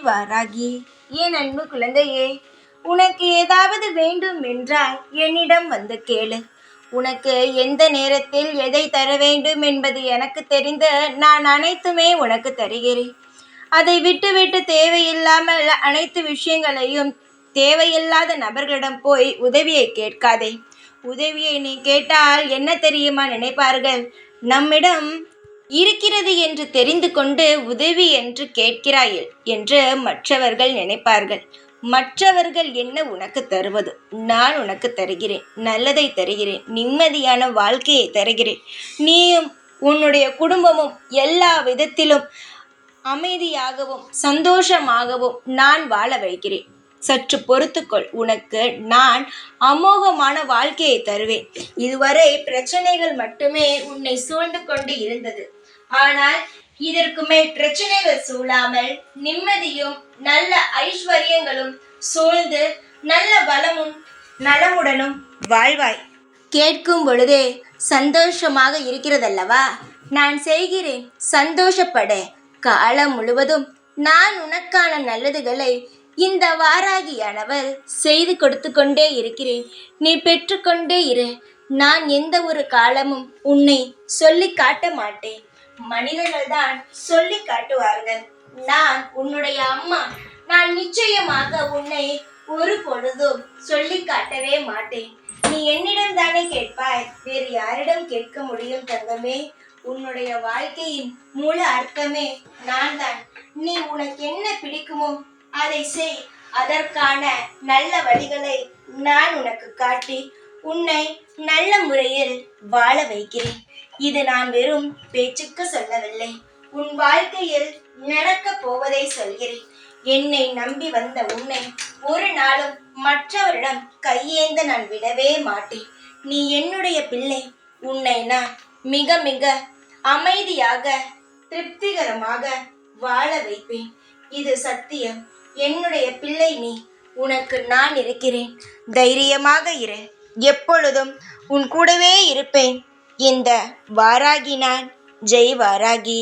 வாராகி, என் அன்பு குழந்தையே, உனக்கு ஏதாவது வேண்டும் என்றால் என்னிடம் வந்து கேளு. உனக்கு எந்த நேரத்தில் எதை தர வேண்டும் என்பது எனக்கு தெரிந்து நான் அனைத்துமே உனக்கு தருகிறேன். அதை விட்டு தேவையில்லாமல் அனைத்து விஷயங்களையும் தேவையில்லாத நபர்களிடம் போய் உதவியை கேட்காதே. உதவியை நீ கேட்டால் என்ன தெரியுமா நினைப்பார்கள்? நம்மிடம் இருக்கிறது என்று தெரிந்து கொண்டு உதவி என்று கேட்கிறாய் என்று மற்றவர்கள் நினைப்பார்கள். மற்றவர்கள் என்ன உனக்கு தருவது? நான் உனக்கு தருகிறேன், நல்லதை தருகிறேன், நிம்மதியான வாழ்க்கையை தருகிறேன். நீயும் உன்னுடைய குடும்பமும் எல்லா விதத்திலும் அமைதியாகவும் சந்தோஷமாகவும் நான் வாழ வைக்கிறேன். சற்று பொறுத்துக்கொள், உனக்கு நான் அமோகமான வாழ்க்கையை தருவேன். இதுவரை பிரச்சனைகள் மட்டுமே உன்னை சூழ்ந்து கொண்டு இருந்தது. ஆனால் இதற்கு மேல் பிரச்சனைகள் சூழாமல் நிம்மதியும் நல்ல ஐஸ்வர்யங்களும் சூழ்ந்து நல்ல பலமும் நலமுடனும் வாழ்வாய். கேட்கும் பொழுதே சந்தோஷமாக இருக்கிறதல்லவா? நான் செய்கிறேன், சந்தோஷப்பட. காலம் முழுவதும் நான் உனக்கான நல்லதுகளை இந்த வாராகியானவள் செய்து கொடுத்து கொண்டே இருக்கிறேன். நீ பெற்றுக்கொண்டே இரு. நான் எந்த ஒரு காலமும் உன்னை சொல்லி காட்ட மாட்டேன். மனிதர்கள் தான் சொல்லி காட்டுவார்கள். நான் உன்னுடைய அம்மா. நான் நிச்சயமாக உன்னை ஒரு பொழுதும் சொல்லி காட்டவே மாட்டேன். நீ என்னிடம் தானே கேட்பாய், வேறு யாரிடம் கேட்க முடியும் தங்கமே? உன்னுடைய வாழ்க்கையின் முழு அர்த்தமே நான் தான். நீ உனக்கு என்ன பிடிக்குமோ அதை செய். அதற்கான நல்ல வழிகளை நான் உனக்கு காட்டி உன்னை நல்ல முறையில் வாழ வைக்கிறேன். இது நான் வெறும் பேச்சுக்கு சொல்லவில்லை, உன் வாழ்க்கையில் நடக்கப் போவதை சொல்கிறேன். என்னை நம்பி வந்த உன்னை ஒரு நாளும் மற்றவரிடம் கையேந்த நான் விடவே மாட்டேன். நீ என்னுடைய பிள்ளை. உன்னை நான் மிக மிக அமைதியாக திருப்திகரமாக வாழ வைப்பேன். இது சத்தியம். என்னுடைய பிள்ளை நீ. உனக்கு நான் இருக்கிறேன். தைரியமாக இரு. எப்பொழுதும் உன் கூடவே இருப்பேன். இந்த வாராகி நான். ஜெய் வாராகி.